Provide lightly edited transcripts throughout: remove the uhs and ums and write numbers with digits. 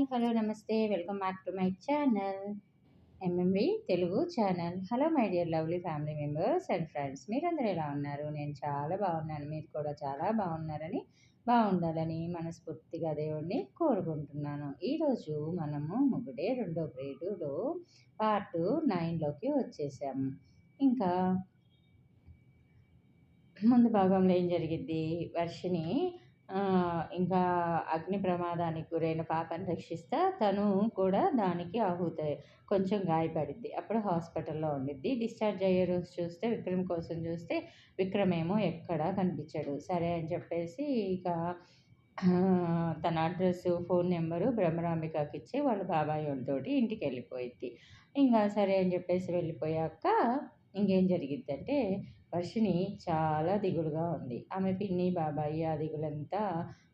Hi! Hello! నమస్తే. Welcome back to my channel. MMV Telugu channel. Hello my dear lovely family members and friends. మీరందరూ ఎలా ఉన్నారు? నేను చాలా బాగున్నాను. మీరు కూడా చాలా బాగున్నారని, బాగుండాలని మనస్ఫూర్తిగా దేవుడిని కోరుకుంటున్నాను. ఈరోజు మనము మొగుడే రెండో ప్రేడులో పార్ట్ 9లోకి వచ్చేసాము. ఇంకా ముందు భాగంలో ఏం జరిగిద్ది? వర్షిని ఇంకా అగ్ని ప్రమాదానికి గురైన పాపని రక్షిస్తా తను కూడా దానికి కొంచెం గాయపడిద్ది. అప్పుడు హాస్పిటల్‌లో ఉండిద్ది. డిశ్చార్జ్ అయ్యే రోజు చూస్తే విక్రమ్ కోసం చూస్తే విక్రమ్ ఏమో ఎక్కడా కనిపించడు. సరే అని చెప్పేసి ఇక తన అడ్రస్సు, ఫోన్ నెంబరు బ్రహ్మరాంబికకిచ్చి వాళ్ళ బాబాయోళ్ళతోటి ఇంటికెళ్ళిపోయిద్ది. ఇంగా సరే అని చెప్పేసి వెళ్ళిపోయాక ఇంకేం జరిగిద్దంటే వర్షిని చాలా దిగులుగా ఉంది. ఆమె పిన్ని, బాబాయి ఆ దిగులంతా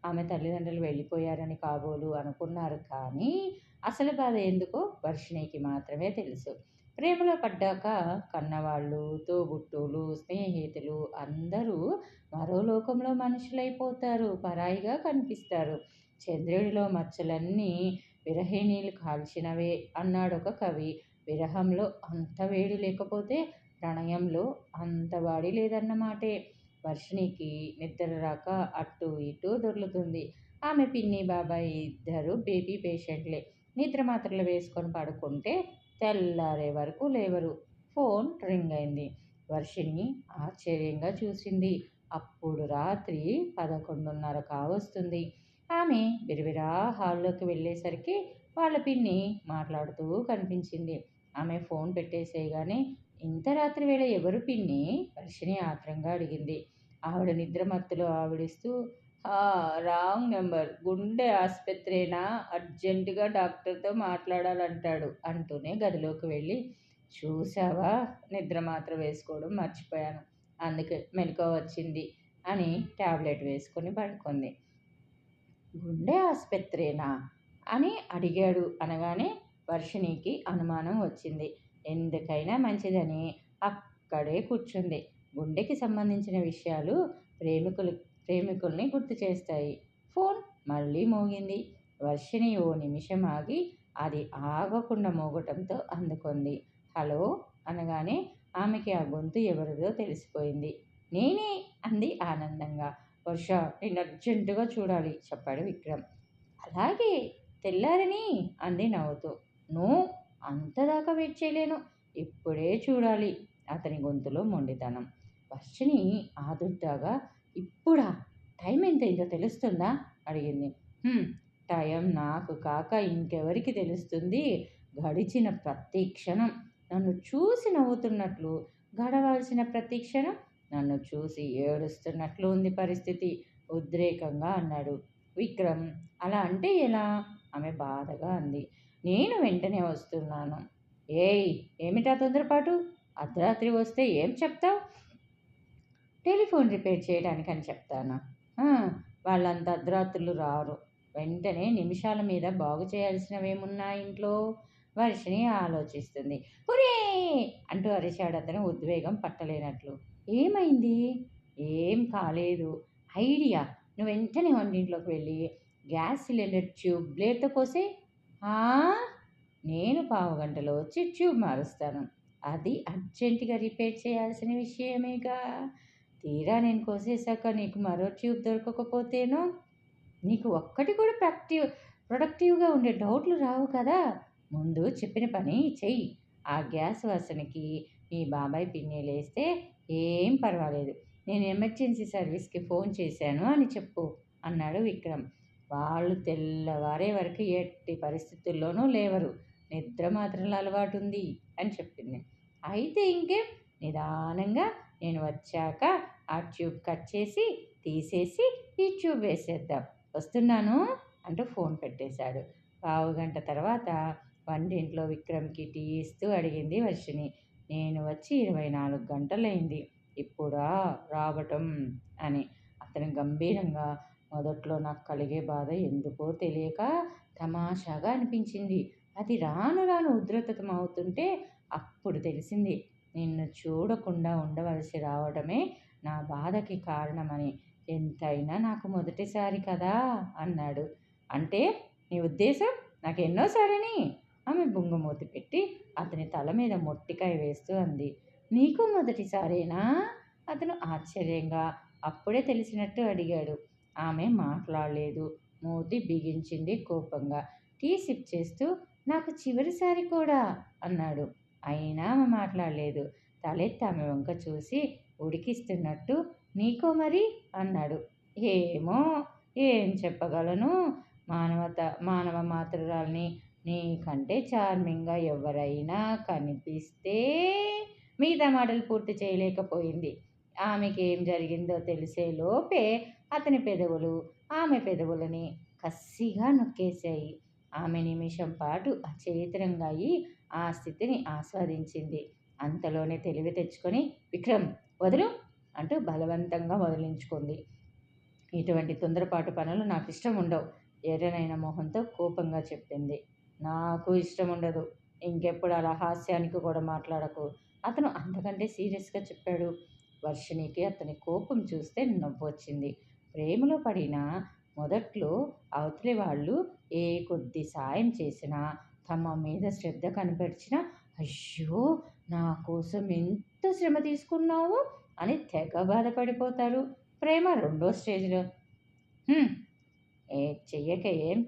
ఆమె తల్లిదండ్రులు వెళ్ళిపోయారని కాబోలు అనుకున్నారు. కానీ అసలు బాధ ఎందుకో వర్షినికి మాత్రమే తెలుసు. ప్రేమలో పడ్డాక కన్నవాళ్ళు, తోబుట్టువులు, స్నేహితులు అందరూ మరో లోకంలో మనుషులైపోతారు. పరాయిగా కనిపిస్తారు. చంద్రుడిలో మచ్చలన్నీ విరహిణీలు కాల్చినవే అన్నాడొక కవి. విరహంలో అంత వేడి లేకపోతే ప్రణయంలో అంత వాడి లేదన్నమాటే. వర్షినికి నిద్ర రాక అటు ఇటు దొర్లుతుంది. ఆమె పిన్ని, బాబాయి ఇద్దరు బీపీ పేషెంట్లే. నిద్ర మాత్రలు వేసుకొని పడుకుంటే తెల్లారే వరకు లేవరు. ఫోన్ రింగ్ అయింది. వర్షిని ఆశ్చర్యంగా చూసింది. అప్పుడు రాత్రి 11:30 కావస్తుంది. ఆమె బిరబిరా హాల్లోకి వెళ్ళేసరికి వాళ్ళ పిన్ని మాట్లాడుతూ కనిపించింది. ఆమె ఫోన్ పెట్టేసేయగానే ఇంత రాత్రి వేళ ఎవరు పిన్ని? వర్షిని ఆత్రంగా అడిగింది. ఆవిడ నిద్రమత్తులో ఆవిడిస్తూ రాంగ్ నెంబర్. గుండె ఆస్పత్రేనా? అర్జెంటుగా డాక్టర్తో మాట్లాడాలంటాడు అంటూనే గదిలోకి వెళ్ళి చూసావా, నిద్ర మాత్ర వేసుకోవడం మర్చిపోయాను, అందుకే మెలకువ వచ్చింది అని టాబ్లెట్ వేసుకొని పడుకుంది. గుండె ఆస్పత్రేనా అని అడిగాడు అనగానే వర్షినికి అనుమానం వచ్చింది. ఎందుకైనా మంచిదని అక్కడే కూర్చుంది. గుండెకి సంబంధించిన విషయాలు ప్రేమికుల్ని గుర్తు చేస్తాయి. ఫోన్ మళ్ళీ మోగింది. వర్షిని ఓ నిమిషం ఆగి అది ఆగకుండా మోగటంతో అందుకుంది. హలో అనగానే ఆమెకి ఆ గొంతు ఎవరిదో తెలిసిపోయింది. నేనే అంది ఆనందంగా. వర్ష, నేను అర్జెంటుగా చూడాలి చెప్పాడు విక్రమ్. అలాగే తెల్లారని అంది నవ్వుతూ. నో, అంతదాకా వెయిట్ చేయలేను, ఇప్పుడే చూడాలి అతని గొంతులో మొండితనం. వర్షిని ఆదుర్దాగా ఇప్పుడా? టైం ఎంతైందో తెలుస్తుందా అడిగింది. టైం నాకు కాక ఇంకెవరికి తెలుస్తుంది? గడిచిన ప్రతి క్షణం నన్ను చూసి నవ్వుతున్నట్లు, గడవాల్సిన ప్రతి క్షణం నన్ను చూసి ఏడుస్తున్నట్లు ఉంది పరిస్థితి ఉద్రేకంగా అన్నాడు విక్రమ్. అలా అంటే ఎలా? ఆమె బాధగా అంది. నేను వెంటనే వస్తున్నాను. ఏయ్, ఏమిటా తొందరపాటు? అర్ధరాత్రి వస్తే ఏం చెప్తావు? టెలిఫోన్ రిపేర్ చేయడానికి అని చెప్తాను. వాళ్ళంత అర్ధరాత్రులు రారు. వెంటనే నిమిషాల మీద బాగు చేయాల్సినవేమున్నా ఇంట్లో? వర్షిని ఆలోచిస్తుంది. హురే అంటూ అరిచాడు అతను ఉద్వేగం పట్టలేనట్లు. ఏమైంది? ఏం కాలేదు. ఐడియా, నువ్వు వెంటనే వంటింట్లోకి వెళ్ళి గ్యాస్ సిలిండర్ ట్యూబ్ బ్లేడ్తో కోసే. నేను పావుగంటలో వచ్చి ట్యూబ్ మారుస్తాను. అది అర్జెంటుగా రిపేర్ చేయాల్సిన విషయమేగా. తీరా నేను కోసేశాక నీకు మరో ట్యూబ్ దొరకకపోతేనో నీకు ఒక్కటి కూడా ప్రొడక్టివ్గా ఉండే డౌట్లు రావు కదా. ముందు చెప్పిన పని చెయ్యి. ఆ గ్యాస్ వాసనకి మీ బాబాయ్ పిన్ని లేస్తే ఏం పర్వాలేదు, నేను ఎమర్జెన్సీ సర్వీస్కి ఫోన్ చేశాను అని చెప్పు అన్నాడు విక్రమ్. వాళ్ళు తెల్లవారే వరకు ఎట్టి పరిస్థితుల్లోనూ లేవరు. నిద్ర మాత్రలు అలవాటు ఉంది అని చెప్పింది. అయితే ఇంకేం, నిదానంగా నేను వచ్చాక ఆ ట్యూబ్ కట్ చేసి తీసేసి ఈ ట్యూబ్ వేసేద్దాం. వస్తున్నాను అంటూ ఫోన్ పెట్టేశాడు. పావుగంట తర్వాత వంటింట్లో విక్రమ్కి టీ ఇస్తూ అడిగింది వర్షిని. నేను వచ్చి 24 గంటలైంది, ఇప్పుడా రావటం అని. అతను గంభీరంగా. మొదట్లో నాకు కలిగే బాధ ఎందుకో తెలియక తమాషాగా అనిపించింది. అది రాను రాను ఉధృతం అవుతుంటే అప్పుడు తెలిసింది నిన్ను చూడకుండా ఉండవలసి రావడమే నా బాధకి కారణమని. ఎంతైనా నాకు మొదటిసారి కదా అన్నాడు. అంటే నీ ఉద్దేశం నాకెన్నోసారని ఆమె బుంగమూతి పెట్టి అతని తల మీద మొట్టికాయ వేస్తూ అంది. నీకు మొదటిసారేనా? అతను ఆశ్చర్యంగా అప్పుడే తెలిసినట్టు అడిగాడు. ఆమె మాట్లాడలేదు. మూతి బిగించింది కోపంగా. టీ సిప్ చేస్తూ నాకు చివరిసారి కూడా అన్నాడు. అయినా ఆమె మాట్లాడలేదు. తలెత్తి ఆమె వంక చూసి ఉడికిస్తున్నట్టు నీకో మరి అన్నాడు. ఏమో, ఏం చెప్పగలను? మానవ మాతృరాల్ని. నీకంటే చార్మింగ్గా ఎవరైనా కనిపిస్తే మిగతా మాటలు పూర్తి చేయలేకపోయింది. ఆమెకేం జరిగిందో తెలిసే లోపే అతని పెదవులు ఆమె పెదవులని కసిగా నొక్కేశాయి. ఆమె నిమిషం పాటు అచేతనంగా అయి ఆ స్థితిని ఆస్వాదించింది. అంతలోనే తెలివి తెచ్చుకొని విక్రమ్ వదులు అంటూ బలవంతంగా వదిలించుకుంది. ఇటువంటి తొందరపాటు పనులు నాకు ఇష్టం ఉండవు, ఎర్రనైన మొహంతో కోపంగా చెప్పింది. నాకు ఇష్టం ఉండదు. ఇంకెప్పుడు అలా హాస్యానికి కూడా మాట్లాడకు. అతను అంతకంటే సీరియస్గా చెప్పాడు. వర్షిణికి అతని కోపం చూస్తే నవ్వొచ్చింది. ప్రేమలో పడిన మొదట్లో అవతలి వాళ్ళు ఏ కొద్ది సాయం చేసినా, తమ మీద శ్రద్ధ కనపరిచినా అయ్యో నా కోసం ఎంత శ్రమ తీసుకున్నావు అని తెగ బాధపడిపోతారు. ప్రేమ రెండో స్టేజ్లో ఏ చెయ్యక ఏం,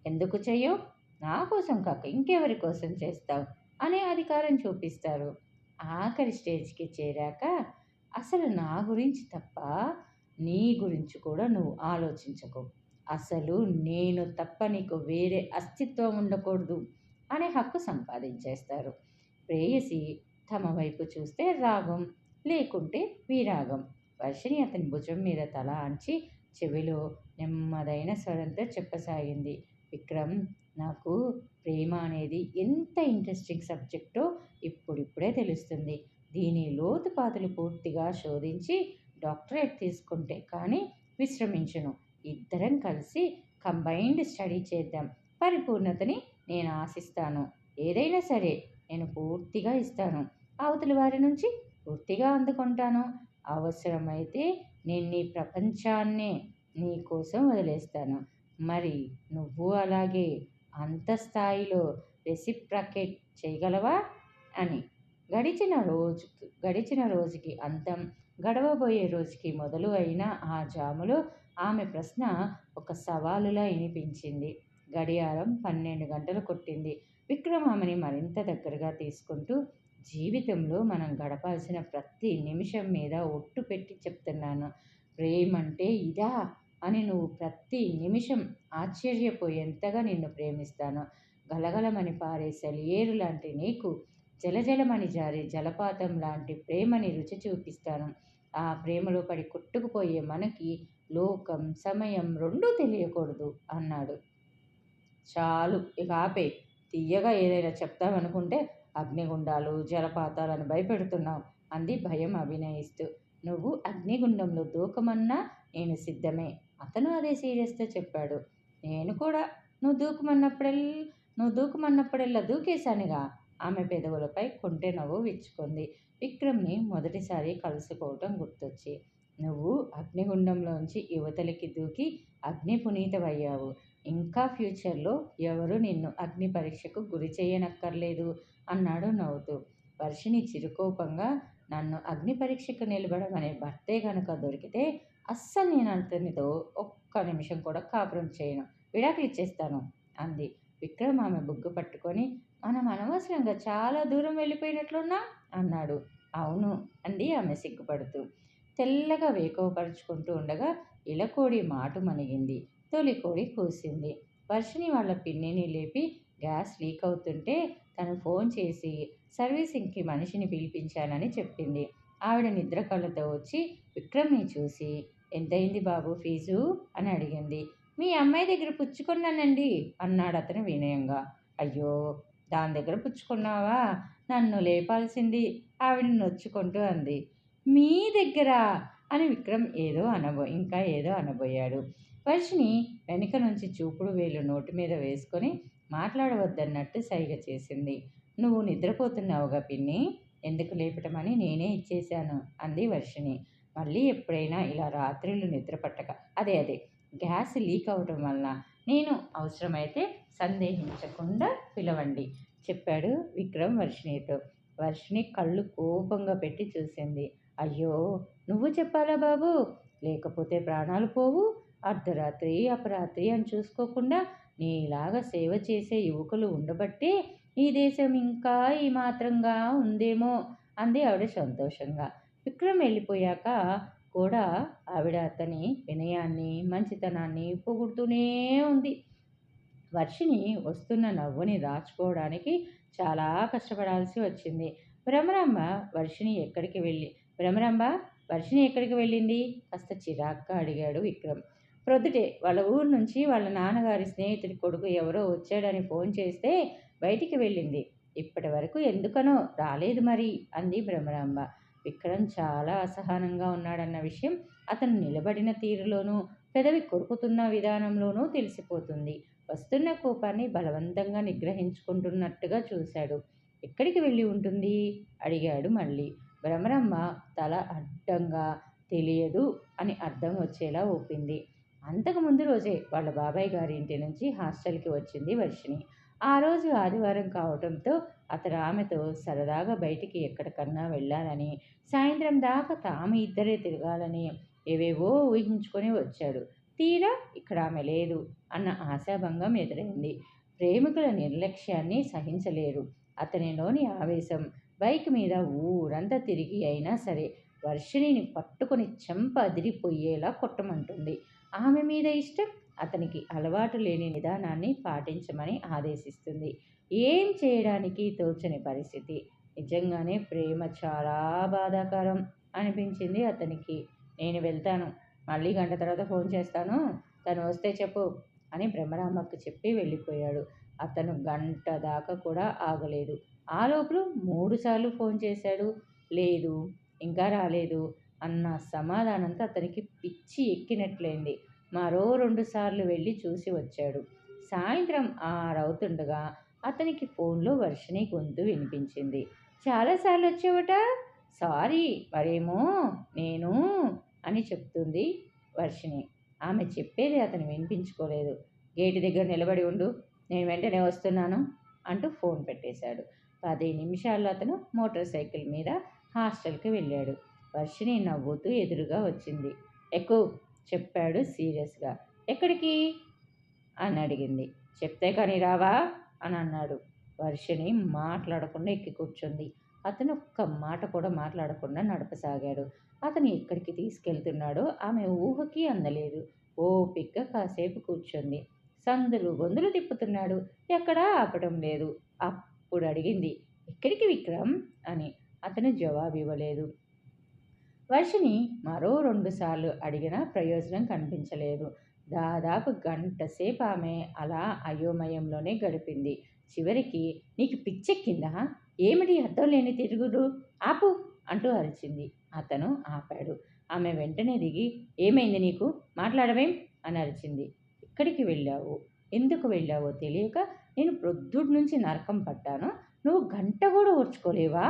ఎందుకు చెయ్యవు? నా కోసం కాక ఇంకెవరి కోసం చేస్తావు అనే అధికారం చూపిస్తారు. ఆఖరి స్టేజ్కి చేరాక అసలు నా గురించి తప్ప నీ గురించి కూడా నువ్వు ఆలోచించకు. అసలు నేను తప్ప నీకు వేరే అస్తిత్వం ఉండకూడదు అనే హక్కు సంపాదించేస్తారు. ప్రేయసి తమ వైపు చూస్తే రాగం, లేకుంటే విరాగం. వర్షిణి అతని భుజం మీద తల ఆంచి చెవిలో నెమ్మదైన స్వరంతో చెప్పసాగింది. విక్రమ్, నాకు ప్రేమ అనేది ఎంత ఇంట్రెస్టింగ్ సబ్జెక్టో ఇప్పుడిప్పుడే తెలుస్తుంది. దీని లోతుపాతులు పూర్తిగా శోధించి డాక్టరేట్ తీసుకుంటే కానీ విశ్రమించను. ఇద్దరం కలిసి కంబైన్డ్ స్టడీ చేద్దాం. పరిపూర్ణతని నేను ఆశిస్తాను. ఏదైనా సరే నేను పూర్తిగా ఇస్తాను. అవతలి వారి నుంచి పూర్తిగా అందుకుంటాను. అవసరమైతే నేను నీ ప్రపంచాన్నే నీ కోసం వదిలేస్తాను. మరి నువ్వు అలాగే అంత స్థాయిలో రెసిప్రకేట్ చేయగలవా అని. గడిచిన రోజుకి అంతం, గడవబోయే రోజుకి మొదలు అయిన ఆ జాములో ఆమె ప్రశ్న ఒక సవాలులా వినిపించింది. గడియారం 12 గంటలు కొట్టింది. విక్రమ్ ఆమెని మరింత దగ్గరగా తీసుకుంటూ జీవితంలో మనం గడపాల్సిన ప్రతి నిమిషం మీద ఒట్టు పెట్టి చెప్తున్నాను. ప్రేమంటే ఇదా అని నువ్వు ప్రతి నిమిషం ఆశ్చర్యపోయేంతగా నిన్ను ప్రేమిస్తాను. గలగలమని పారే సెలయేరు లాంటి నీకు జలజలమని జారే జలపాతం లాంటి ప్రేమని రుచి చూపిస్తాను. ఆ ప్రేమలో పడి కొట్టుకుపోయే మనకి లోకం, సమయం రెండూ తెలియకూడదు అన్నాడు. చాలు, ఇక ఆపే. తీయగా ఏదైనా చెప్తావనుకుంటే అగ్నిగుండాలు, జలపాతాలను భయపెడుతున్నావు అంది భయం అభినయిస్తూ. నువ్వు అగ్నిగుండంలో దూకమన్నా నేను సిద్ధమే. అతను అదే సీరియస్తో చెప్పాడు. నేను కూడా నువ్వు దూకమన్నప్పుడల్లా దూకేశానుగా. ఆమె పెదవులపై కొంటె నవ్వు విచ్చుకుంది. విక్రమ్ని మొదటిసారి కలుసుకోవటం గుర్తొచ్చి. నువ్వు అగ్నిగుండంలోంచి యువతలకి దూకి అగ్ని పునీతమయ్యావు. ఇంకా ఫ్యూచర్లో ఎవరు నిన్ను అగ్ని పరీక్షకు గురి చేయనక్కర్లేదు అన్నాడు నవ్వుతూ. వర్షిణి చిరుకోపంగా నన్ను అగ్ని పరీక్షకు నిలబడమనే భర్తే గనక దొరికితే అస్సలు నేను అతనితో ఒక్క నిమిషం కూడా కాపురం చేయను, విడాకులు ఇచ్చేస్తాను అంది. విక్రమ్ ఆమె బుగ్గ పట్టుకొని మనం అనవసరంగా చాలా దూరం వెళ్ళిపోయినట్లున్నా అన్నాడు. అవును అంది ఆమె సిగ్గుపడుతూ. తెల్లగా వేకువపరుచుకుంటూ ఉండగా ఇలకోడి మాటు మణిగింది. తొలికోడి కూసింది. వర్షిణి వాళ్ళ పిన్నిని లేపి గ్యాస్ లీక్ అవుతుంటే తను ఫోన్ చేసి సర్వీసింగ్కి మనిషిని పిలిపించానని చెప్పింది. ఆవిడ నిద్ర కళ్ళతో వచ్చి విక్రమ్ని చూసి ఎంతయింది బాబు ఫీజు అని అడిగింది. మీ అమ్మాయి దగ్గర పుచ్చుకున్నానండి అన్నాడు అతను వినయంగా. అయ్యో, దాని దగ్గర పుచ్చుకున్నావా? నన్ను లేపాల్సింది ఆవిడని నొచ్చుకుంటూ అంది. మీ దగ్గర అని విక్రమ్ ఇంకా ఏదో అనబోయాడు. వర్షిని వెనుక నుంచి చూపుడు వేలు నోటి మీద వేసుకొని మాట్లాడవద్దన్నట్టు సైగ చేసింది. నువ్వు నిద్రపోతున్నావుగా పిన్ని, ఎందుకు లేపటమని నేనే ఇచ్చేశాను అంది వర్షిని. మళ్ళీ ఎప్పుడైనా ఇలా రాత్రులు నిద్ర పట్టక అదే గ్యాస్ లీక్ అవటం వలన నేను అవసరమైతే సందేహించకుండా పిలవండి చెప్పాడు విక్రమ్ వర్షిణితో. వర్షిణి కళ్ళు కోపంగా పెట్టి చూసింది. అయ్యో, నువ్వు చెప్పాలా బాబు? లేకపోతే ప్రాణాలు పోవు. అర్ధరాత్రి అపరాత్రి అని చూసుకోకుండా నీలాగా సేవ చేసే యువకులు ఉండబట్టే ఈ దేశం ఇంకా ఈ మాత్రంగా ఉందేమో అంది ఆవిడ సంతోషంగా. విక్రమ్ వెళ్ళిపోయాక కూడా ఆవిడ అతని వినయాన్ని మంచితనాన్ని పొగుడుతూనే ఉంది. వర్షిని వస్తున్న నవ్వుని దాచుకోవడానికి చాలా కష్టపడాల్సి వచ్చింది. భ్రమరాంబ వర్షిని ఎక్కడికి వెళ్ళి భ్రమరాంబ వర్షిని ఎక్కడికి వెళ్ళింది? కాస్త చిరాగ్గా అడిగాడు విక్రమ్. ప్రొద్దుటే వాళ్ళ ఊరు నుంచి వాళ్ళ నాన్నగారి స్నేహితుడి కొడుకు ఎవరో వచ్చాడని ఫోన్ చేస్తే బయటికి వెళ్ళింది. ఇప్పటి వరకు ఎందుకనో రాలేదు మరి అంది భ్రమరాంబ. విక్రమ్ చాలా అసహనంగా ఉన్నాడన్న విషయం అతను నిలబడిన తీరులోనూ పెదవి కొరుకుతున్న విధానంలోనూ తెలిసిపోతుంది. వస్తున్న కోపాన్ని బలవంతంగా నిగ్రహించుకుంటున్నట్టుగా చూశాడు. ఎక్కడికి వెళ్ళి ఉంటుంది? అడిగాడు మళ్ళీ. భ్రమరమ్మ తల అడ్డంగా తెలియదు అని అర్థం వచ్చేలా ఊపింది. అంతకుముందు రోజే వాళ్ళ బాబాయ్ గారి ఇంటి నుంచి హాస్టల్కి వచ్చింది వర్షిని. ఆ రోజు ఆదివారం కావడంతో అతను ఆమెతో సరదాగా బయటికి ఎక్కడికన్నా వెళ్ళాలని, సాయంత్రం దాకా తాము ఇద్దరే తిరగాలని ఏవేవో ఊహించుకొని వచ్చాడు. తీరా ఇక్కడ ఆమె లేదు అన్న ఆశాభంగం ఎదురైంది. ప్రేమికుల నిర్లక్ష్యాన్ని సహించలేరు. అతనిలోని ఆవేశం బైక్ మీద ఊరంతా తిరిగి అయినా సరే వర్షిణిని పట్టుకొని చెంప అదిరిపోయేలా కొట్టమంటుంది. ఆమె మీద ఇష్టం అతనికి అలవాటు లేని నిదానాన్ని పాటించమని ఆదేశిస్తుంది. ఏం చేయడానికి తోచని పరిస్థితి. నిజంగానే ప్రేమ చాలా బాధాకరం అనిపించింది అతనికి. నేను వెళ్తాను, మళ్ళీ గంట తర్వాత ఫోన్ చేస్తాను, తను వస్తే చెప్పు అని బ్రహ్మరాంబకు చెప్పి వెళ్ళిపోయాడు. అతను గంట దాకా కూడా ఆగలేదు. ఆ లోపల 3 సార్లు ఫోన్ చేశాడు. లేదు, ఇంకా రాలేదు అన్న సమాధానంతో అతనికి పిచ్చి ఎక్కినట్లయింది. మరో 2 సార్లు వెళ్ళి చూసి వచ్చాడు. సాయంత్రం 6 అవుతుండగా అతనికి ఫోన్లో వర్షిణి గొంతు వినిపించింది. చాలాసార్లు వచ్చావట? సారీ, మరేమో నేను అని చెప్తుంది వర్షిణి. ఆమె చెప్పేది అతను వినిపించుకోలేదు. గేటు దగ్గర నిలబడి ఉండు, నేను వెంటనే వస్తున్నాను అంటూ ఫోన్ పెట్టేశాడు. 10 నిమిషాల్లో అతను మోటార్ సైకిల్ మీద హాస్టల్కి వెళ్ళాడు. వర్షిణి నవ్వుతూ ఎదురుగా వచ్చింది. ఎక్కు చెప్పాడు సీరియస్గా. ఎక్కడికి అని అడిగింది. చెప్తే కానీ రావా అని అన్నాడు. వర్షిణి మాట్లాడకుండా ఎక్కి కూర్చుంది. అతను ఒక్క మాట కూడా మాట్లాడకుండా నడపసాగాడు. అతను ఎక్కడికి తీసుకెళ్తున్నాడో ఆమె ఊహకి అందలేదు. ఓపిగ్గా కాసేపు కూర్చుంది. సందులు గొంతులు తిప్పుతున్నాడు. ఎక్కడా ఆపడం లేదు. అప్పుడు అడిగింది, ఎక్కడికి విక్రమ్ అని. అతను జవాబు ఇవ్వలేదు. వర్షిని మరో 2 సార్లు అడిగినా ప్రయోజనం కనిపించలేదు. దాదాపు గంట సేపు ఆమె అలా అయోమయంలోనే గడిపింది. చివరికి, నీకు పిచ్చెక్కిందా? ఏమిటి అర్థం లేని తిరుగుడు? ఆపు అంటూ అరిచింది. అతను ఆపాడు. ఆమె వెంటనే దిగి, ఏమైంది నీకు? మాట్లాడవేం అని అరిచింది. ఎక్కడికి వెళ్ళావు, ఎందుకు వెళ్ళావో తెలియక నేను ప్రొద్దుటి నుంచి నరకం పడ్డాను. నువ్వు గంట కూడా ఓర్చుకోలేవా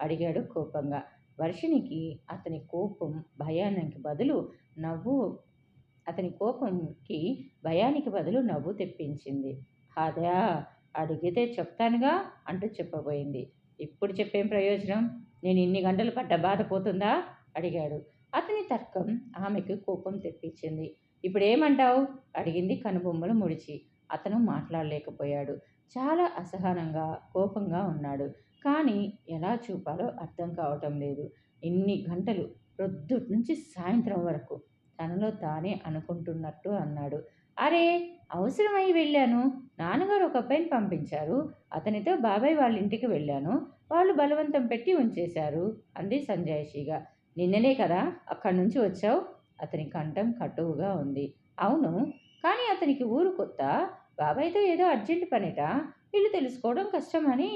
అడిగాడు కోపంగా. వర్షినికి అతని కోపం భయానికి బదులు నవ్వు అతని కోపంకి భయానికి బదులు నవ్వు తెప్పించింది. అదా, అడిగితే చెప్తానుగా అంటూ చెప్పబోయింది. ఇప్పుడు చెప్పేం ప్రయోజనం? నేను ఇన్ని గంటలు పడ్డ బాధ పోతుందా అడిగాడు. అతని తర్కం ఆమెకు కోపం తెప్పించింది. ఇప్పుడేమంటావు అడిగింది కనుబొమ్మలు ముడిచి. అతను మాట్లాడలేకపోయాడు. చాలా అసహనంగా కోపంగా ఉన్నాడు. కానీ ఎలా చూపాలో అర్థం కావటం లేదు. ఇన్ని గంటలు ప్రొద్దుటి నుంచి సాయంత్రం వరకు తనలో తానే అనుకుంటున్నట్టు అన్నాడు. అరే, అవసరమై వెళ్ళాను. నాన్నగారు ఒక అబ్బాయిని పంపించారు. అతనితో బాబాయ్ వాళ్ళ ఇంటికి వెళ్ళాను. వాళ్ళు బలవంతం పెట్టి ఉంచేశారు అంది సంజాయిషిగా. నిన్ననే కదా అక్కడి నుంచి వచ్చావు? అతని కంఠం కటువుగా ఉంది. అవును, కానీ అతనికి ఊరు కొత్త. బాబాయ్తో ఏదో అర్జెంట్ పనిట, ఇల్లు తెలుసుకోవడం కష్టమని.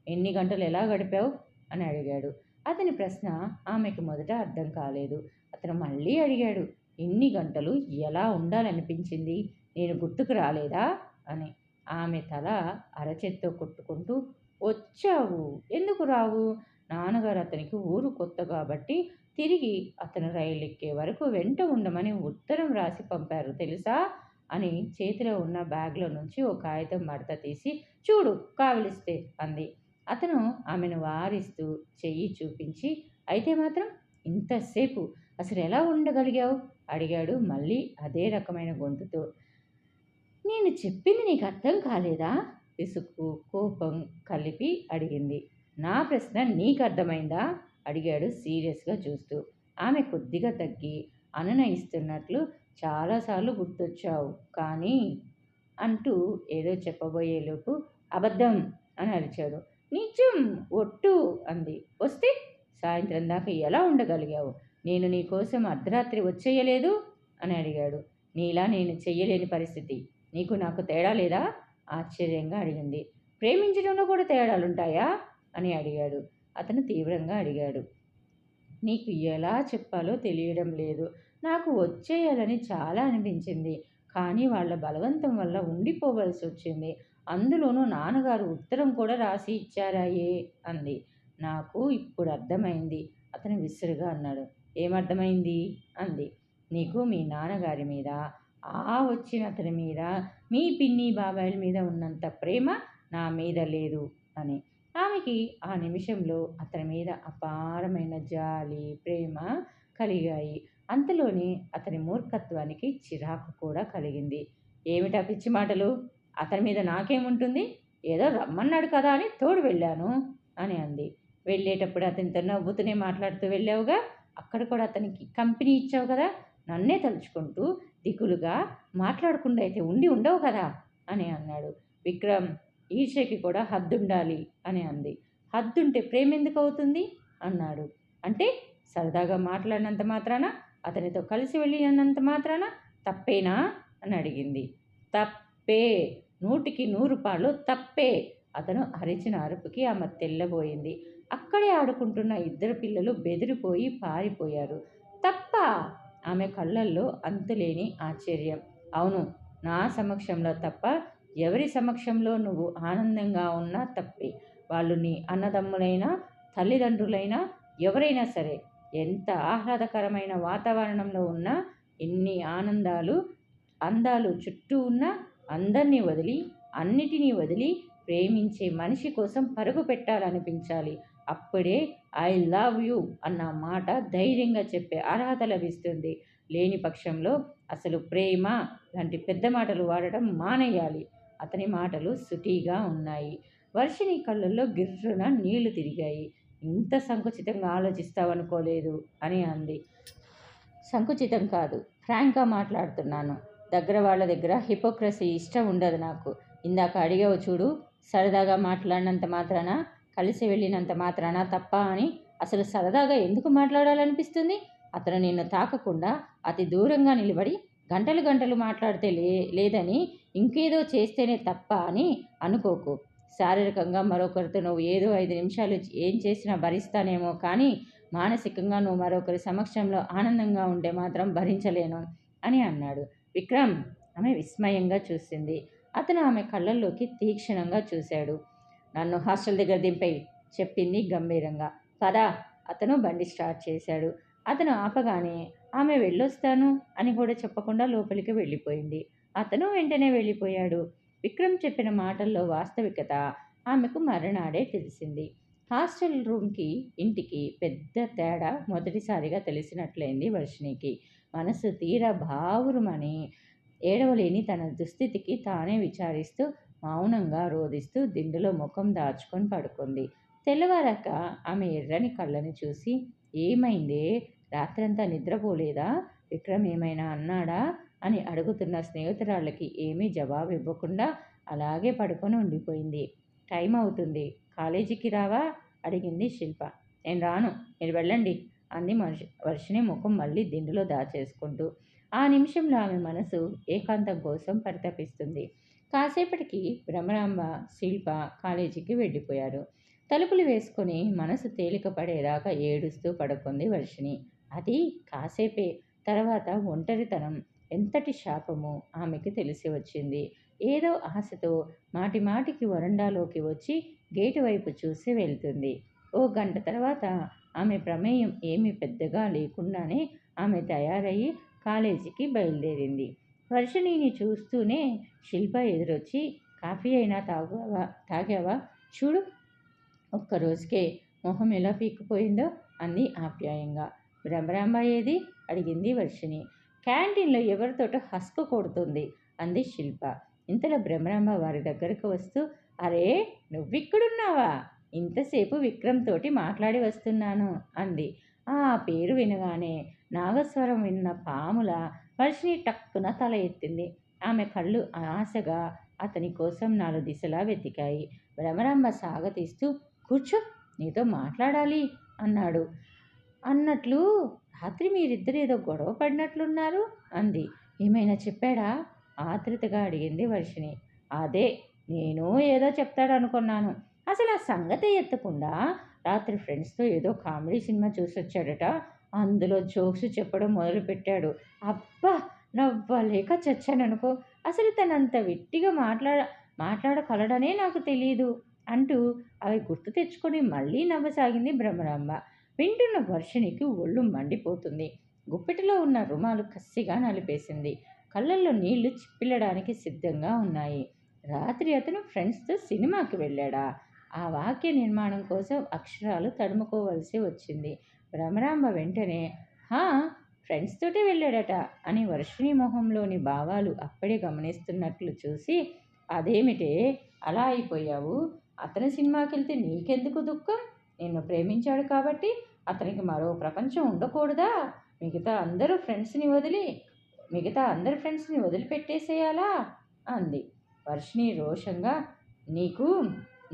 ఎన్ని గంటలు ఎలా గడిపావు అని అడిగాడు. అతని ప్రశ్న ఆమెకు మొదట అర్థం కాలేదు. అతను మళ్ళీ అడిగాడు, ఎన్ని గంటలు ఎలా ఉండాలనిపించింది? నేను గుర్తుకు రాలేదా అని. ఆమె తల అరచేత్తో కొట్టుకుంటూ, వచ్చావు, ఎందుకు రావు? నాన్నగారు అతనికి ఊరు కొత్త కాబట్టి తిరిగి అతను రైలు ఎక్కే వరకు వెంట ఉండమని ఉత్తరం రాసి పంపారు తెలుసా అని చేతిలో ఉన్న బ్యాగ్లో నుంచి ఒక కాగితం మడత తీసి చూడు కావలిస్తే అంది. అతను ఆమెను వారిస్తూ చెయ్యి చూపించి అయితే మాత్రం ఇంతసేపు అసలు ఎలా ఉండగలిగావు అడిగాడు మళ్ళీ అదే రకమైన గొంతుతో. నేను చెప్పింది నీకు అర్థం కాలేదా విసుగు కోపం కలిపి అడిగింది. నా ప్రశ్న నీకు అర్థమైందా అడిగాడు సీరియస్గా చూస్తూ. ఆమె కొద్దిగా తగ్గి అనునయిస్తున్నట్లు చాలాసార్లు గుర్తొచ్చావు కానీ అంటూ ఏదో చెప్పబోయేలోపు అబద్ధం అని అరిచాడు. నిజం ఒట్టు అంది. వస్తే సాయంత్రం దాకా ఎలా ఉండగలిగావు? నేను నీకోసం అర్ధరాత్రి వచ్చేయలేదు అని అడిగాడు. నీలా నేను చెయ్యలేని పరిస్థితి. నీకు నాకు తేడా లేదా ఆశ్చర్యంగా అడిగింది. ప్రేమించడంలో కూడా తేడాలుంటాయా అని అడిగాడు. అతను తీవ్రంగా అడిగాడు. నీకు ఎలా చెప్పాలో తెలియడం లేదు. నాకు వచ్చేయాలని చాలా అనిపించింది. కానీ వాళ్ళ బలవంతం వల్ల ఉండిపోవలసి వచ్చింది. అందులోనూ నాన్నగారు ఉత్తరం కూడా రాసి ఇచ్చారాయే అంది. నాకు ఇప్పుడు అర్థమైంది అతను విసురుగా అన్నాడు. ఏమర్థమైంది అంది. నీకు మీ నాన్నగారి మీద వచ్చిన అతని మీద మీ పిన్ని బాబాయిల మీద ఉన్నంత ప్రేమ నా మీద లేదు అని. ఆమెకి ఆ నిమిషంలో అతని మీద అపారమైన జాలి ప్రేమ కలిగాయి. అంతలోనే అతని మూర్ఖత్వానికి చిరాకు కూడా కలిగింది. ఏమిటా పిచ్చి మాటలు? అతని మీద నాకేముంటుంది? ఏదో రమ్మన్నాడు కదా అని తోడు వెళ్ళాను అని అంది. వెళ్ళేటప్పుడు అతనితో నవ్వుతూనే మాట్లాడుతూ వెళ్ళావుగా, అక్కడ కూడా అతనికి కంపెనీ ఇచ్చావు కదా, నన్నే తలుచుకుంటూ దిగులుగా మాట్లాడకుండా అయితే ఉండవు కదా అని అన్నాడు. విక్రమ్, ఈర్ష్యకి కూడా హద్దుండాలి అని అంది. హద్దుంటే ప్రేమ ఎందుకు అవుతుంది అన్నాడు. అంటే సరదాగా మాట్లాడినంత మాత్రాన, అతనితో కలిసి వెళ్ళినంత మాత్రాన తప్పేనా అని అడిగింది. తప్పే, 100కి 100 తప్పే. అతను అరిచిన అరుపుకి ఆమె తెల్లబోయింది. అక్కడే ఆడుకుంటున్న ఇద్దరు పిల్లలు బెదిరిపోయి పారిపోయారు. తప్ప? ఆమె కళ్ళల్లో అంతులేని ఆశ్చర్యం. అవును, నా సమక్షంలో తప్ప, ఎవరి సమక్షంలో నువ్వు ఆనందంగా ఉన్నా తప్పే. వాళ్ళు నీ అన్నదమ్ములైనా తల్లిదండ్రులైనా ఎవరైనా సరే, ఎంత ఆహ్లాదకరమైన వాతావరణంలో ఉన్నా, ఎన్ని అందాలు చుట్టూ ఉన్నా అందరినీ వదిలి అన్నిటినీ వదిలి ప్రేమించే మనిషి కోసం పరుగు పెట్టాలనిపించాలి. అప్పుడే ఐ లవ్ యూ అన్న మాట ధైర్యంగా చెప్పే అర్హత లభిస్తుంది. లేని పక్షంలో అసలు ప్రేమ లాంటి పెద్ద మాటలు వాడటం మానేయాలి. అతని మాటలు సుటిగా ఉన్నాయి. వర్షిణి కళ్ళల్లో గిర్రున నీళ్లు తిరిగాయి. ఇంత సంకుచితంగా ఆలోచిస్తావనుకోలేదు అని అంది. సంకుచితం కాదు, ఫ్రాంక్గా మాట్లాడుతున్నాను. దగ్గర వాళ్ళ దగ్గర హిపోక్రసీ ఇష్టం ఉండదు నాకు. ఇందాక అడిగావు చూడు, సరదాగా మాట్లాడినంత మాత్రాన, కలిసి వెళ్ళినంత మాత్రాన తప్ప అని. అసలు సరదాగా ఎందుకు మాట్లాడాలనిపిస్తుంది? అతను నిన్ను తాకకుండా అతి దూరంగా నిలబడి గంటలు గంటలు మాట్లాడితే లేదని, ఇంకేదో చేస్తేనే తప్ప అని అనుకోకు. శారీరకంగా మరొకరితో నువ్వు ఏదో 5 నిమిషాలు ఏం చేసినా భరిస్తానేమో కానీ మానసికంగా నువ్వు మరొకరి సమక్షంలో ఆనందంగా ఉంటే మాత్రం భరించలేను అని అన్నాడు. విక్రమ్, ఆమె విస్మయంగా చూసింది. అతను ఆమె కళ్ళల్లోకి తీక్షణంగా చూశాడు. నన్ను హాస్టల్ దగ్గర దింపేయి చెప్పింది గంభీరంగా. పదా. అతను బండి స్టార్ట్ చేశాడు. అతను ఆపగానే ఆమె వెళ్ళొస్తాను అని కూడా చెప్పకుండా లోపలికి వెళ్ళిపోయింది. అతను వెంటనే వెళ్ళిపోయాడు. విక్రమ్ చెప్పిన మాటల్లో వాస్తవికత ఆమెకు మరునాడే తెలిసింది. హాస్టల్ రూమ్కి ఇంటికి పెద్ద తేడా మొదటిసారిగా తెలిసినట్లయింది వర్షిణికి. మనసు తీరా బావురుమని ఏడవలేని తన దుస్థితికి తానే విచారిస్తూ మౌనంగా రోదిస్తూ దిండులో ముఖం దాచుకొని పడుకుంది. తెల్లవారాక ఆమె ఎర్రని కళ్ళని చూసి, ఏమైందే, రాత్రంతా నిద్రపోలేదా, విక్రమ్ ఏమైనా అన్నాడా అని అడుగుతున్న స్నేహితురాళ్ళకి ఏమీ జవాబు ఇవ్వకుండా అలాగే పడుకొని ఉండిపోయింది. టైం అవుతుంది, కాలేజీకి రావా అడిగింది శిల్ప. నేను రాను, మీరు వెళ్ళండి అంది వర్షిణి ముఖం మళ్ళీ దిండులో దాచేసుకుంటూ. ఆ నిమిషంలో ఆమె మనసు ఏకాంతం కోసం పరితపిస్తుంది. కాసేపటికి భ్రమరాంబ శిల్ప కాలేజీకి వెళ్ళిపోయారు. తలుపులు వేసుకొని మనసు తేలిక పడేదాకా ఏడుస్తూ పడుకుంది వర్షిణి. అది కాసేపే. తర్వాత ఒంటరితనం ఎంతటి శాపమో ఆమెకి తెలిసి వచ్చింది. ఏదో ఆశతో మాటిమాటికి వరండాలోకి వచ్చి గేటు వైపు చూసి వెళ్తుంది. ఓ గంట తర్వాత ఆమె ప్రమేయం ఏమీ పెద్దగా లేకుండానే ఆమె తయారయ్యి కాలేజీకి బయలుదేరింది. వర్షిణిని చూస్తూనే శిల్ప ఎదురొచ్చి, కాఫీ అయినా తాగావా? చూడు, ఒక్కరోజుకే మొహం ఎలా పీక్కుపోయిందో అంది ఆప్యాయంగా. భ్రమరాంబ ఏది? అడిగింది వర్షిణి. క్యాంటీన్లో ఎవరితోటో హస్కు కొడుతుంది అంది శిల్ప. ఇంతలో భ్రమరాంబ వారి దగ్గరకు వస్తూ, అరే, నువ్విక్కడున్నావా? ఇంతసేపు విక్రమ్ తోటి మాట్లాడి వస్తున్నాను అంది. ఆ పేరు వినగానే నాగస్వరం విన్న పాముల వర్షిణి టక్కున తల ఎత్తింది. ఆమె కళ్ళు ఆశగా అతని కోసం 4 దిశలా వెతికాయి. భ్రమరాంబ సాగతీస్తూ, కూర్చో, నీతో మాట్లాడాలి అన్నాడు. అన్నట్లు రాత్రి మీరిద్దరేదో గొడవ పడినట్లున్నారు అంది. ఏమైనా చెప్పాడా? ఆతృతగా అడిగింది వర్షిణి. అదే, నేను ఏదో చెప్తాడనుకున్నాను. అసలు ఆ సంగతే ఎత్తకుండా రాత్రి ఫ్రెండ్స్తో ఏదో కామెడీ సినిమా చూసొచ్చాడట. అందులో జోక్స్ చెప్పడం మొదలుపెట్టాడు. అబ్బా, నవ్వలేక చచ్చాననుకో. అసలు తనంత వెట్టిగా మాట్లాడగలడనే నాకు తెలియదు అంటూ అవి గుర్తు తెచ్చుకొని మళ్ళీ నవ్వసాగింది భ్రమరాంబ. వింటున్న వర్షిణికి ఒళ్ళు మండిపోతుంది. గుప్పెటిలో ఉన్న రుమాలు కసిగా నలిపేసింది. కళ్ళల్లో నీళ్లు చిప్పిల్లడానికి సిద్ధంగా ఉన్నాయి. రాత్రి అతను ఫ్రెండ్స్తో సినిమాకి వెళ్ళాడా? ఆ వాక్య నిర్మాణం కోసం అక్షరాలు తడుముకోవలసి వచ్చింది. భ్రమరాంబ వెంటనే, హా, ఫ్రెండ్స్ తోటే వెళ్ళాడట అని వర్షిణి మొహంలోని భావాలు అప్పుడే గమనిస్తున్నట్లు చూసి, అదేమిటే అలా అయిపోయావు? అతని సినిమాకి వెళ్తే నీకెందుకు దుఃఖం? నిన్ను ప్రేమించాడు కాబట్టి అతనికి మరో ప్రపంచం ఉండకూడదా? మిగతా అందరు ఫ్రెండ్స్ని వదిలిపెట్టేసేయాలా అంది. వర్షిణి రోషంగా, నీకు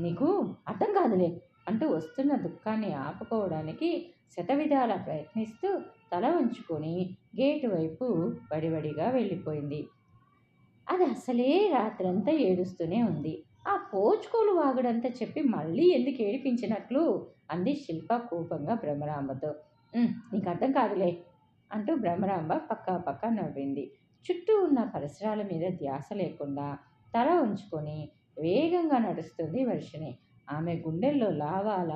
నీకు అర్థం కాదులే అంటూ వస్తున్న దుఃఖాన్ని ఆపుకోవడానికి శతవిధాల ప్రయత్నిస్తూ తల ఉంచుకొని గేటు వైపు వడివడిగా వెళ్ళిపోయింది. అది అసలే రాత్రంతా ఏడుస్తూనే ఉంది. ఆ పోచుకోలు వాగుడంతా చెప్పి మళ్ళీ ఎందుకు ఏడిపించినట్లు అంది శిల్ప కోపంగా భ్రమరాంబతో. నీకు అర్థం కాదులే అంటూ భ్రమరాంబ పక్కా నవ్వింది. చుట్టూ ఉన్న పరిసరాల మీద ధ్యాస లేకుండా తల ఉంచుకొని వేగంగా నడుస్తుంది వర్షిణి. ఆమె గుండెల్లో లావాల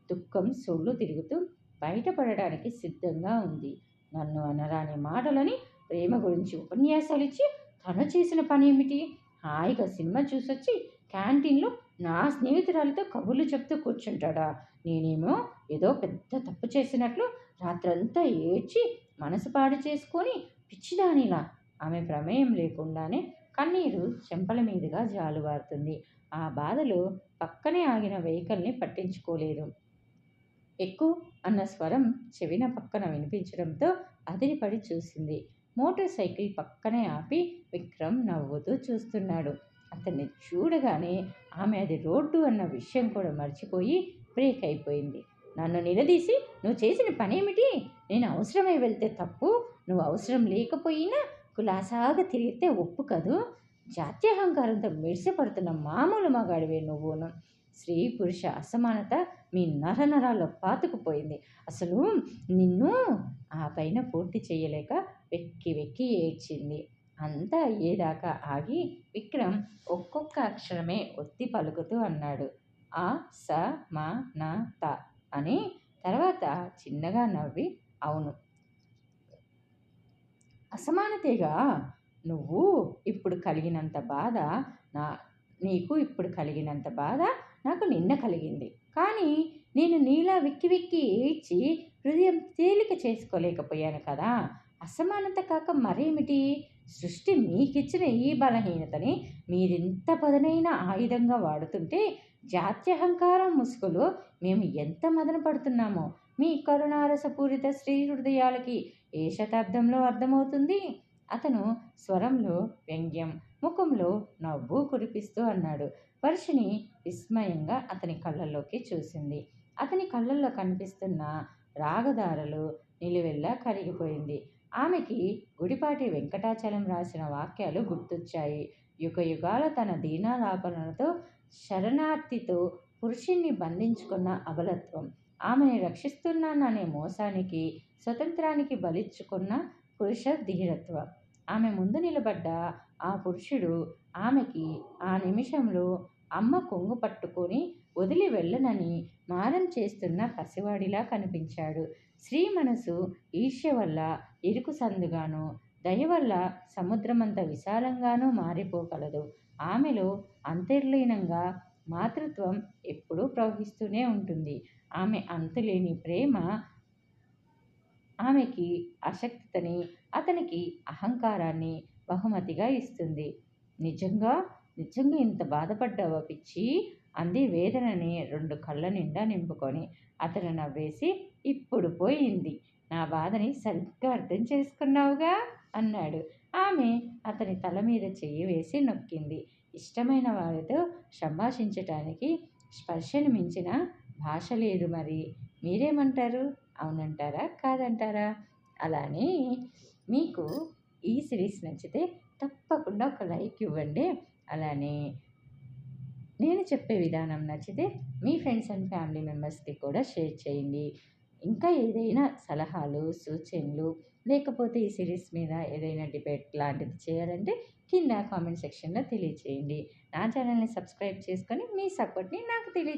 దుఃఖం సొల్లు తిరుగుతూ బయటపడడానికి సిద్ధంగా ఉంది. నన్ను అనరాని మాటలని, ప్రేమ గురించి ఉపన్యాసాలు ఇచ్చి తను చేసిన పని ఏమిటి? హాయిగా సినిమా చూసొచ్చి క్యాంటీన్లో నా స్నేహితురాలతో కబుర్లు చెప్తూ కూర్చుంటాడా? నేనేమో ఏదో పెద్ద తప్పు చేసినట్లు రాత్రంతా ఏడ్చి మనసు పాడు చేసుకొని పిచ్చిదానిలా ఆమె ప్రమేయం లేకుండానే కన్నీరు చెంపల మీదుగా జాలువారుతుంది. ఆ బాధలో పక్కనే ఆగిన వెహికల్ని పట్టించుకోలేదు. ఎక్కువ అన్న స్వరం చెవిన పక్కన వినిపించడంతో అదిరిపడి చూసింది. మోటార్ సైకిల్ పక్కనే ఆపి విక్రమ్ నవ్వుతూ చూస్తున్నాడు. అతన్ని చూడగానే ఆమె అది రోడ్డు అన్న విషయం కూడా మర్చిపోయి బ్రేక్ అయిపోయింది. నన్ను నిలదీసి నువ్వు చేసిన పనేమిటి? నేను అవసరమై వెళ్తే తప్పు, నువ్వు అవసరం లేకపోయినా కులాసాగా తిరిగితే ఒప్పు కదూ. జాత్యహంకారంతో మెరిసిపడుతున్న మామూలు మగాడివే నువ్వును. స్త్రీ పురుష అసమానత మీ నరనరాల్లో పాతుకుపోయింది. అసలు నిన్ను ఆ పైన పూర్తి చేయలేక వెక్కి వెక్కి ఏడ్చింది. అంతా అయ్యేదాకా ఆగి విక్రమ్ ఒక్కొక్క అక్షరమే ఒత్తి పలుకుతూ అన్నాడు, ఆ స మ న త అని. తర్వాత చిన్నగా నవ్వి, అవును, అసమానతేగా. నువ్వు ఇప్పుడు కలిగినంత బాధ నీకు ఇప్పుడు కలిగినంత బాధ నాకు నిన్న కలిగింది. కానీ నేను నీలా వెక్కి వెక్కి ఏడ్చి హృదయం తేలిక చేసుకోలేకపోయాను కదా. అసమానత కాక మరేమిటి? సృష్టి మీకిచ్చిన ఈ బలహీనతని మీరింత పదునైన ఆయుధంగా వాడుతుంటే జాత్యహంకారం ముసుగులో మేము ఎంత మదన పడుతున్నామో మీ కరుణారసపూరిత శ్రీ హృదయాలకి ఏ శతాబ్దంలో అర్థమవుతుంది? అతను స్వరంలో వ్యంగ్యం, ముఖంలో నవ్వు కురిపిస్తూ అన్నాడు. వర్షిణి విస్మయంగా అతని కళ్ళల్లోకి చూసింది. అతని కళ్ళల్లో కనిపిస్తున్న రాగదారలు నిలువెల్లా కరిగిపోయింది. ఆమెకి గుడిపాటి వెంకటాచలం రాసిన వాక్యాలు గుర్తొచ్చాయి. యుగయుగాల తన దీనాలాపనలతో శరణార్థితో పురుషుణ్ణి బంధించుకున్న అబలత్వం, ఆమెని రక్షిస్తున్నాననే మోసానికి స్వతంత్రానికి బలిచ్చుకున్న పురుష ధీరత్వం. ఆమె ముందు నిలబడ్డ ఆ పురుషుడు ఆమెకి ఆ నిమిషంలో అమ్మ కొంగు పట్టుకొని వదిలి వెళ్ళనని మారం చేస్తున్న పసివాడిలా కనిపించాడు. స్త్రీ మనసు ఈర్ష్య వల్ల ఇరుకు సందుగాను, దయ వల్ల సముద్రమంత విశాలంగానూ మారిపోగలదు. ఆమెలో అంతర్లీనంగా మాతృత్వం ఎప్పుడూ ప్రవహిస్తూనే ఉంటుంది. ఆమె అంతులేని ప్రేమ ఆమెకి అశక్తని, అతనికి అహంకారాన్ని బహుమతిగా ఇస్తుంది. నిజంగా, నిజంగా ఇంత బాధపడ్డావా పిచ్చి? అంది వేదనని 2 కళ్ళ నిండా నింపుకొని. అతను నవ్వేసి, ఇప్పుడు పోయింది. నా బాధని సరిగ్గా అర్థం చేసుకున్నావుగా అన్నాడు. ఆమె అతని తల మీద చెయ్యి వేసి నొక్కింది. ఇష్టమైన వారితో సంభాషించటానికి స్పర్శని మించిన భాష లేదు మరి. మీరేమంటారు? అవునంటారా? కాదంటారా? అలానే మీకు ఈ సిరీస్ నచ్చితే తప్పకుండా ఒక లైక్ ఇవ్వండి. అలానే నేను చెప్పే విధానం నచ్చితే మీ ఫ్రెండ్స్ అండ్ ఫ్యామిలీ మెంబర్స్కి కూడా షేర్ చేయండి. ఇంకా ఏదైనా సలహాలు, సూచనలు లేకపోతే ఈ సిరీస్ మీద ఏదైనా డిబేట్ లాంటిది చేయాలంటే కింద కామెంట్ సెక్షన్లో తెలియచేయండి. నా ఛానల్ని సబ్స్క్రైబ్ చేసుకొని మీ సపోర్ట్ని నాకు తెలియచేయండి.